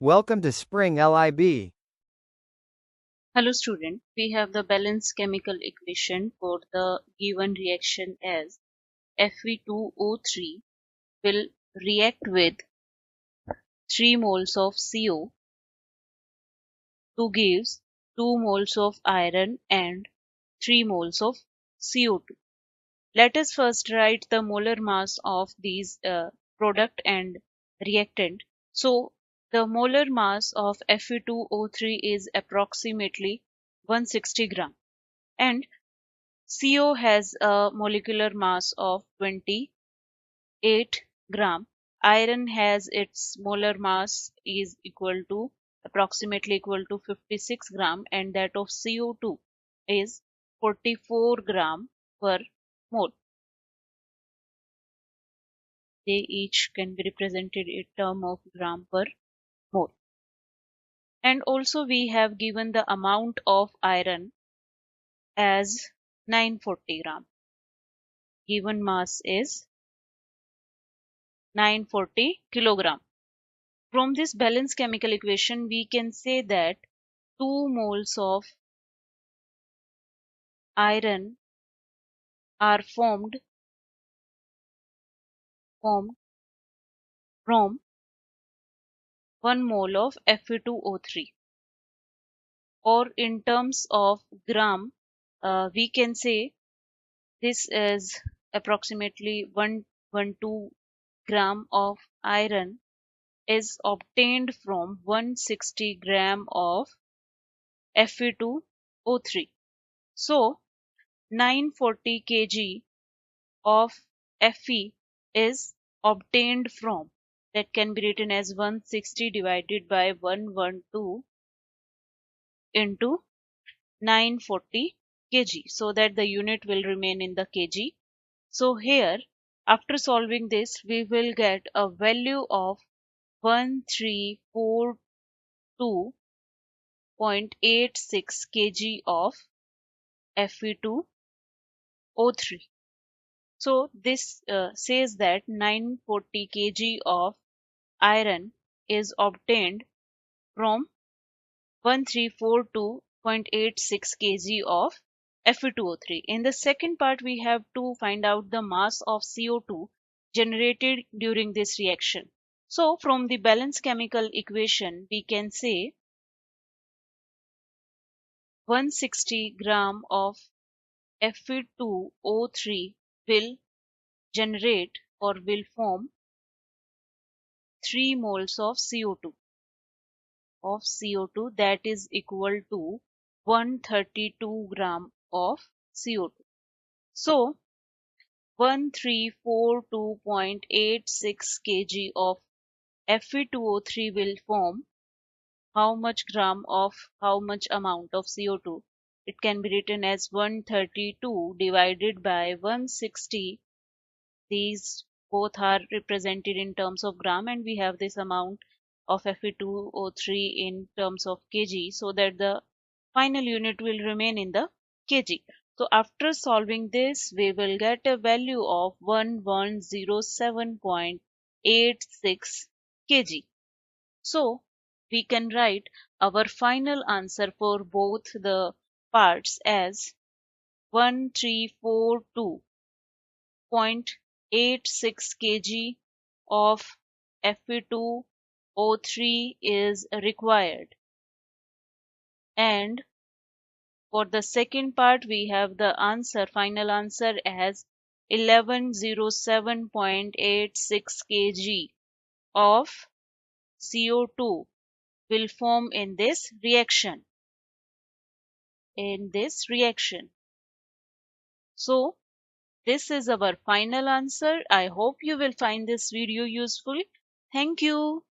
Welcome to Spring LIB. Hello student, we have the balanced chemical equation for the given reaction as Fe2O3 will react with 3 moles of CO to give 2 moles of iron and 3 moles of CO2. Let us first write the molar mass of these product and reactant. So the molar mass of Fe2O3 is approximately 160 gram and CO has a molecular mass of 28 gram. Iron has its molar mass is approximately equal to 56 gram, and that of CO2 is 44 gram per mole. They each can be represented in term of gram per mole. And also we have given the amount of iron as 940 gram. Given mass is 940 kilogram. From this balanced chemical equation, we can say that 2 moles of iron are formed from 1 mole of Fe2O3. Or in terms of gram, we can say this is approximately 112 gram of iron is obtained from 160 gram of Fe2O3. So 940 kg of Fe is obtained from, that can be written as 160 divided by 112 into 940 kg, so that the unit will remain in the kg. So here, after solving this, we will get a value of 1342.86 kg of Fe2O3. So this says that 940 kg of iron is obtained from 1342.86 kg of Fe2O3. In the second part, we have to find out the mass of CO2 generated during this reaction. So from the balanced chemical equation, we can say 160 gram of Fe2O3 will generate or will form 3 moles of CO2 that is equal to 132 gram of CO2. So 1342.86 kg of Fe2O3 will form how much gram of how much amount of CO2? It can be written as 132 divided by 160. These both are represented in terms of gram, and we have this amount of Fe2O3 in terms of kg, so that the final unit will remain in the kg. So after solving this, we will get a value of 1107.86 kg. So we can write our final answer for both the parts as 1342.86 kg of Fe2O3 is required. And for the second part, we have the final answer as 1107.86 kg of CO2 will form in this reaction. So this is our final answer. I hope you will find this video useful. Thank you.